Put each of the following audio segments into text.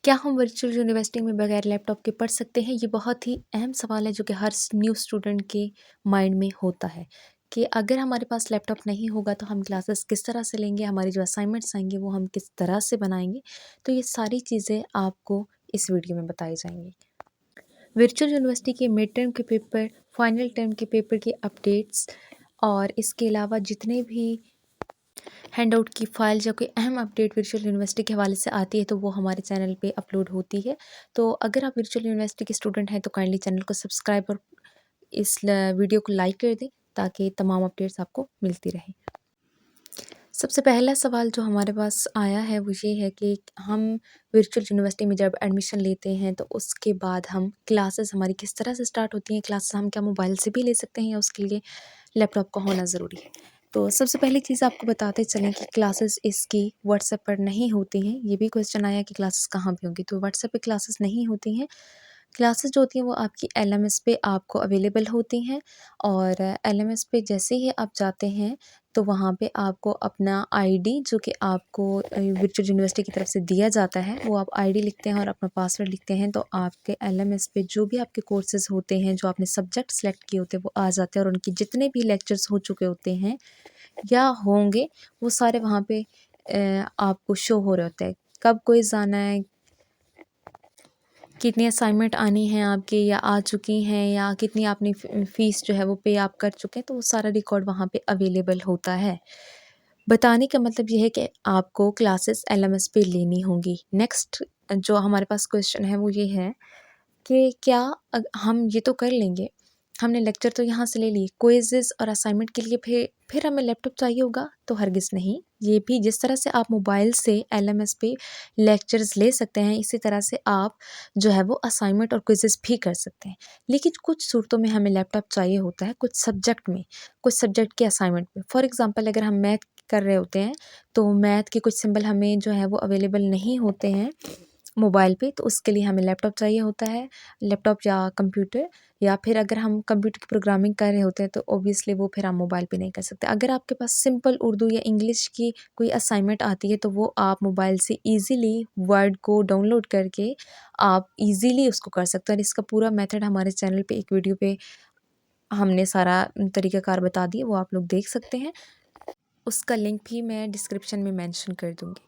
क्या हम virtual university में बगैर लैपटॉप के पढ़ सकते हैं? ये बहुत ही अहम सवाल है जो कि हर न्यू स्टूडेंट के माइंड में होता है कि अगर हमारे पास लैपटॉप नहीं होगा तो हम क्लासेस किस तरह से लेंगे, हमारी जो असाइनमेंट्स आएँगे वो हम किस तरह से बनाएँगे। तो ये सारी चीज़ें आपको इस वीडियो में बताई जाएँगी। वर्चुअल यूनिवर्सिटी के मिड टर्म के पेपर, फाइनल टर्म के पेपर की अपडेट्स और इसके अलावा जितने भी हैंडआउट की फ़ाइल जो कि अहम अपडेट वर्चुअल यूनिवर्सिटी के हवाले से आती है तो वो हमारे चैनल पे अपलोड होती है। तो अगर आप वर्चुअल यूनिवर्सिटी के स्टूडेंट हैं तो काइंडली चैनल को सब्सक्राइब और इस वीडियो को लाइक कर दें ताकि तमाम अपडेट्स आपको मिलती रहें। सबसे पहला सवाल जो हमारे पास आया है वो ये है कि हम वर्चुअल यूनिवर्सिटी में जब एडमिशन लेते हैं तो उसके बाद हम क्लासेस हमारी किस तरह से स्टार्ट होती हैं। क्लासेस हम क्या मोबाइल से भी ले सकते हैं या उसके लिए लैपटॉप का होना ज़रूरी है? तो सबसे पहली चीज़ आपको बताते चलें कि क्लासेस इसकी व्हाट्सएप पर नहीं होती हैं। ये भी क्वेश्चन आया कि क्लासेस कहाँ पे होंगी, तो व्हाट्सएप पे क्लासेस नहीं होती हैं। क्लासेस जो होती हैं वो आपकी एलएमएस पे आपको अवेलेबल होती हैं और एलएमएस पे जैसे ही आप जाते हैं तो वहाँ पे आपको अपना आईडी जो कि आपको वर्चुअल यूनिवर्सिटी की तरफ से दिया जाता है, वो आप आईडी लिखते हैं और अपना पासवर्ड लिखते हैं तो आपके एलएमएस पे जो भी आपके कोर्सेज़ होते हैं, जो आपने सब्जेक्ट सेलेक्ट किए होते हैं वो आ जाते हैं और उनके जितने भी लेक्चर्स हो चुके होते हैं या होंगे वो सारे वहाँ पे आपको शो हो रहे होते हैं। कब क्विज़ आना है, कितनी असाइनमेंट आनी है आपकी या आ चुकी हैं या कितनी आपने फ़ीस जो है वो पे आप कर चुके हैं, तो वो सारा रिकॉर्ड वहाँ पे अवेलेबल होता है। बताने का मतलब ये है कि आपको क्लासेस एलएमएस पे लेनी होंगी। नेक्स्ट जो हमारे पास क्वेश्चन है वो ये है कि क्या हम ये तो कर लेंगे, हमने लेक्चर तो यहाँ से ले लिए, क्विज़ेज़ और असाइनमेंट के लिए फिर हमें लैपटॉप चाहिए होगा? तो हरगिज़ नहीं। ये भी जिस तरह से आप मोबाइल से एलएमएस पे लेक्चर्स ले सकते हैं, इसी तरह से आप जो है वो असाइनमेंट और क्विज़ेज़ भी कर सकते हैं। लेकिन कुछ सूरतों में हमें लैपटॉप चाहिए होता है, कुछ सब्जेक्ट में, कुछ सब्जेक्ट के असाइनमेंट में। फॉर एग्ज़ाम्पल अगर हम मैथ कर रहे होते हैं, तो मैथ के कुछ सिंबल हमें जो है वो अवेलेबल नहीं होते हैं मोबाइल पे, तो उसके लिए हमें लैपटॉप चाहिए होता है। लैपटॉप या कंप्यूटर, या फिर अगर हम कंप्यूटर की प्रोग्रामिंग कर रहे होते हैं तो ऑब्वियसली वो फिर हम मोबाइल पे नहीं कर सकते। अगर आपके पास सिंपल उर्दू या इंग्लिश की कोई असाइनमेंट आती है तो वो आप मोबाइल से ईज़िली वर्ड को डाउनलोड करके आप ईज़िली उसको कर सकते हैं और इसका पूरा मेथड हमारे चैनल पे एक वीडियो पे हमने सारा तरीक़ाकार बता दिया, वो आप लोग देख सकते हैं। उसका लिंक भी मैं डिस्क्रिप्शन में मेंशन कर दूँगी।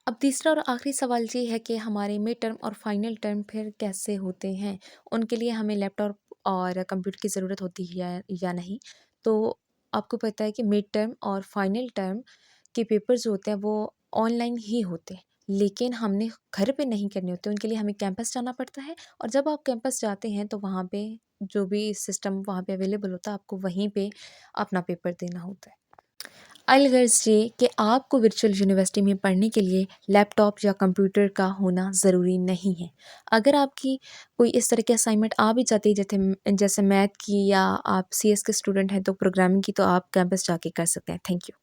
अब तीसरा और आखिरी सवाल ये है कि हमारे मिड टर्म और फाइनल टर्म फिर कैसे होते हैं? उनके लिए हमें लैपटॉप और कंप्यूटर की ज़रूरत होती है या नहीं? तो आपको पता है कि मिड टर्म और फाइनल टर्म के पेपर जो होते हैं वो ऑनलाइन ही होते हैं, लेकिन हमने घर पे नहीं करने होते, उनके लिए हमें कैंपस जाना पड़ता है और जब आप कैंपस जाते हैं तो वहाँ पे जो भी सिस्टम वहाँ पे अवेलेबल होता है, आपको वहीं पे अपना पेपर देना होता है। अलगर्ज़ ये कि आपको वर्चुअल यूनिवर्सिटी में पढ़ने के लिए लैपटॉप या कंप्यूटर का होना ज़रूरी नहीं है। अगर आपकी कोई इस तरह की असाइनमेंट आ भी जाती है जैसे मैथ की या आप सीएस के स्टूडेंट हैं तो प्रोग्रामिंग की, तो आप कैंपस जाके कर सकते हैं। Thank you.